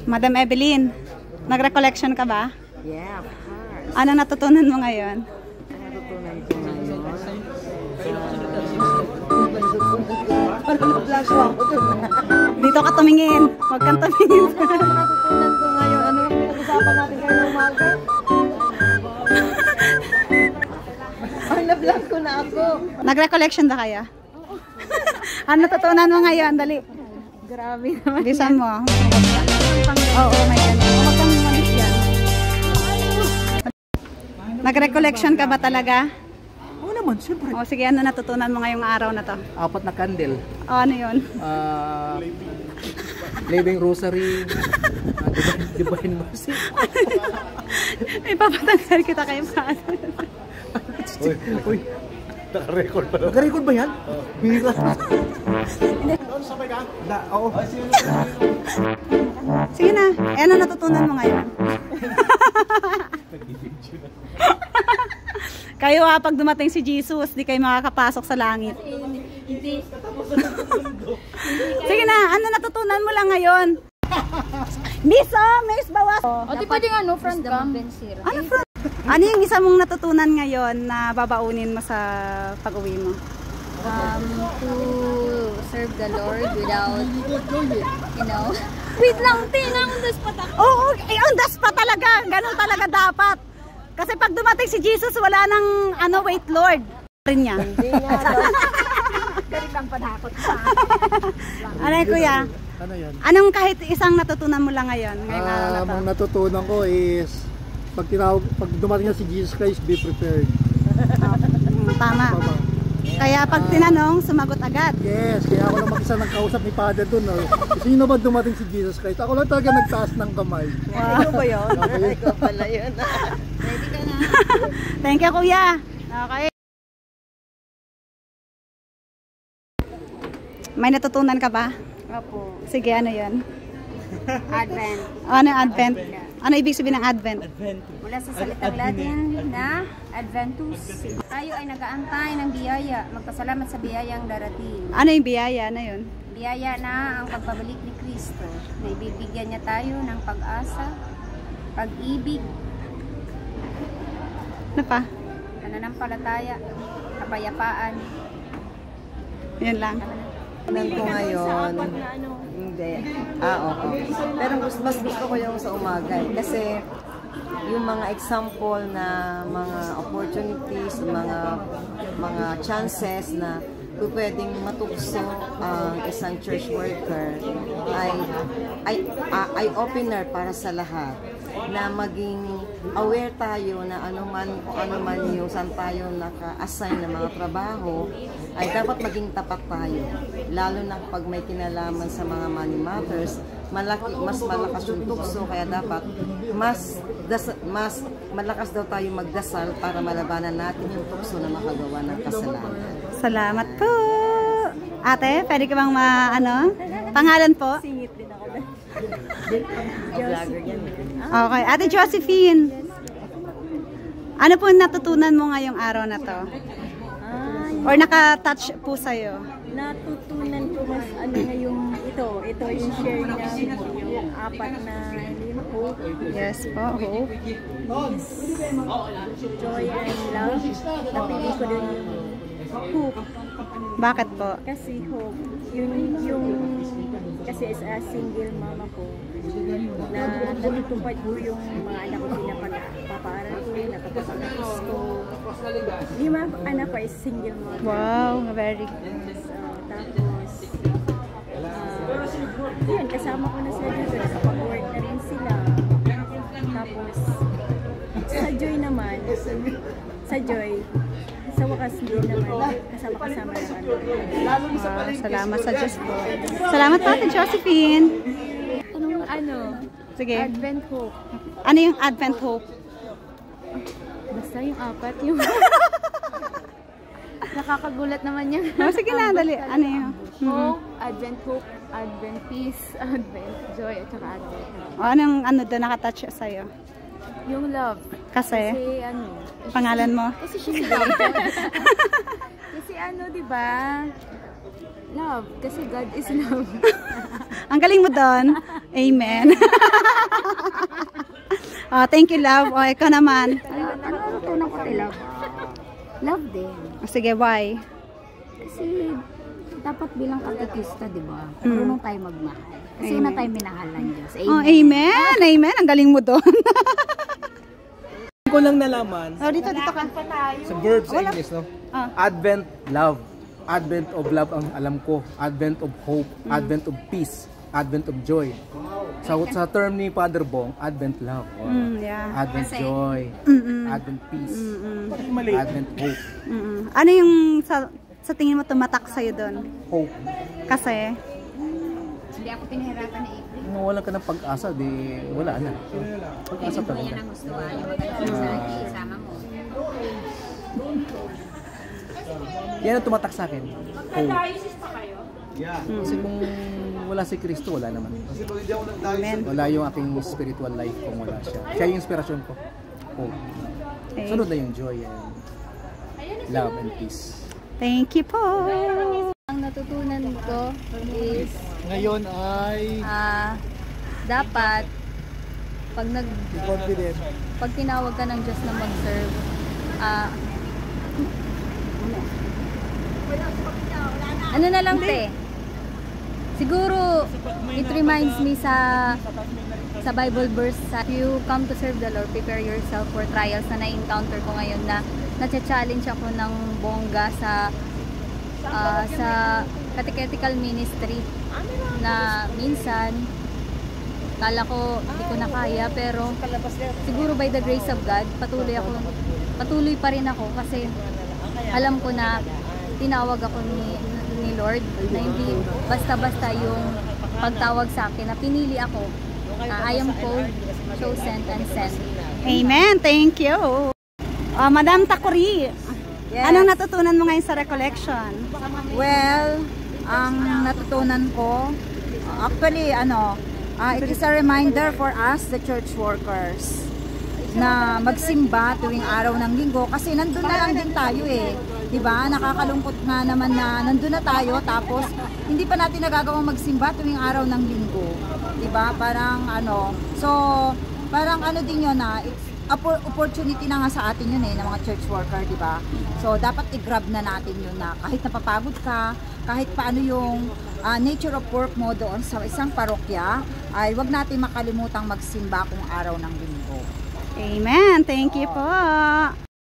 Madam Evelyn, nag-recollection ka ba? Yeah, of course. Ano natutunan mo ngayon? Ang natutunan ko ngayon. Dito ka tumingin. Huwag kang tumingin. Natutunan ko ngayon. Ano yung pinag-usapan natin kayo umaga? Ay, na-vlog ko na ako. Nag-recollection ba kaya? Ano natutunan mo ngayon? Dali. Grabe naman. Bilisan mo. Oo, may ganun. Huwag kang malis yan. Nag-recollection ka ba talaga? Oo naman, siyempre. O sige, ano natutunan mo ngayong araw na to? 4 na candle. O ano yun? Living Rosary. Divine Mercy. Ipapatanggal kita kayo sa ano. Uy, naka-record pa. Naka-record ba yan? Bira. Doon, sabay ka? Oo. Sige na. Eh, ano natutunan mo ngayon? Kayo pag dumating si Jesus, di kayo makakapasok sa langit. Sige na, ano natutunan mo lang ngayon? Miss, miss, bawas. O, di pwedeng ano, front cam. Ano front? Ano yung isa mong natutunan ngayon na babaunin mo sa pag-uwi mo? To serve the Lord without, you know. Wait lang, tinang daspat ako. Oo, ang das pa talaga. Ganun talaga dapat. Kasi pag dumating si Jesus, wala nang ano, wait Lord. Rin niya. Hindi nga daw. Galing lang panakot pa. Ano kuya? Ano yan? Anong kahit isang natutunan mo lang ngayon? Ngayong araw na to? Ang natutunan ko is pag dumating na si Jesus Christ, be prepared. Tama. Kaya pag tinanong, sumagot agad. Yes, kaya ako lang mag-isa nagkausap ni Father doon. Sino ba dumating si Jesus Christ? Ako lang talaga nagtaas ng kamay. Wow. Ikaw ba yun? Ikaw pala yun. Ready ka na? Thank you kuya. Okay. May natutunan ka ba? Opo. Sige, ano yun? Advent. Ano yung Advent? Ano ibig sabihin ng Advent? Mula sa salitang Latin na Adventus. Tayo ay nag-aantay ng biyaya. Magpasalamat sa biyayang darating. Ano yung biyaya? Ano yun? Biyaya na ang pagbabalik ni Kristo. Na ibibigyan niya tayo ng pag-asa, pag-ibig, Ano pa? pananampalataya, kapayapaan. Yun lang. Tutunan ko ngayon. Hindi. Oo. Pero mas gusto ko yung sa umaga. Kasi yung mga example na mga opportunities, mga chances na pwedeng matukso ang isang church worker ay opener para sa lahat, na maging aware tayo na kung ano man yung saan tayo naka-assign na mga trabaho, ay dapat maging tapat tayo, lalo na pag may kinalaman sa mga money matters. Mas malakas yung tukso, kaya dapat mas malakas daw tayo magdasal para malabanan natin yung tukso na makagawa ng kasalanan. Salamat po. Ate, pwede ka bang pangalan po? Singit din ako. Vlogger yan. Okay. Ate Josephine, ano po natutunan mo ngayong araw na to? Or naka-touch po sa'yo? Natutunan ko mas yung ito yung share namin, yung 4 na hope, Yes po, hope. joy and love. Napili ko dun yung hope Bakit po? kasi hope yung kasi as a single mama ko na natutupad ko yung mga anak ko, pinapapaaral ko, napapapagapos ko. 5 anak ko is single mom. Wow, very good. Tapos, yun, kasama ko na sila dito, nakapag-work na rin sila. Tapos, sa Joy naman, sa wakas din naman, kasama-kasama na kami. Wow, salamat sa Diyos po. Salamat po, Ate Josephine. Sige. Advent hope. Ano yung Advent Hope? Basta yung 4 yung... Nakakagulat naman yan. Oh, sige na, dali. Ano yun? Hope, Advent hope, Advent peace, Advent joy, at saka Advent. O, anong doon nakatouch sa'yo? Yung love. Kasi? Kasi Pangalan mo? Kasi siya si God. Kasi di ba? Love. Kasi God is love. Ang galing mo doon. Amen. Oh, thank you, love. O, ikaw naman. Ano ang tunang ko kay love? Love din. Sige, why? Kasi dapat bilang katekista, di ba? Marunong tayo magmahal. Kasi na tayo minahal ng Diyos. Amen. Oh, amen. Amen. Ang galing mo doon. ko lang nalaman Oh, dito ka. sa verb sa English, no? Ah. Advent love. Advent of love ang alam ko. Advent of hope. Advent of peace. Advent of joy. Sa term ni Father Bong, Advent love. Yeah. Advent joy. Advent peace. Advent hope. Ano yung sa tingin mo tumatak sa'yo doon? Hope. Kasi, Hindi ako pinahirapan ni April. Kung wala ka ng pag-asa, di wala na. Pag-asa Yan talaga. ang gustuhan. Yung magandang sa isama mo. Yan ang tumatak sa akin. Hope. Kasi kung wala si Kristo, wala naman. amen. Wala yung aking spiritual life kung wala siya. Siya yung inspirasyon ko. Hope. Sunod na yung joy and love and peace. Thank you po. Ang natutunan ko is Ngayon ay dapat pag confident. pag tinawag ka ng Diyos na mag-serve, ano na lang te, siguro it reminds me sa Bible verse sa if you come to serve the Lord, prepare yourself for trials na na-encounter ko ngayon na na-challenge ako ng bongga sa catechetical ministry na minsan kala ko hindi ko na kaya, pero siguro by the grace of God patuloy pa rin ako kasi alam ko na tinawag ako ni Lord, na hindi basta-basta yung pagtawag sa akin, na pinili ako. I am called, chosen, and sent. Amen. Thank you. Madam Takuri, anong natutunan mo ngayon sa recollection? Well, ang natutunan ko, actually, it is a reminder for us, the church workers, na magsimba tuwing araw ng linggo kasi nandun na lang din tayo eh. Diba? Nakakalungkot nga naman na nandun na tayo tapos hindi pa natin nagagawang magsimba tuwing araw ng linggo. Diba? Parang parang din yun na it's opportunity na nga sa atin yun eh, ng mga church worker, diba? So, dapat i-grab na natin yun na kahit napapagod ka, kahit paano yung nature of work mo doon sa isang parokya, ay wag natin makalimutang magsimba kung araw ng linggo. Amen. Thank you po.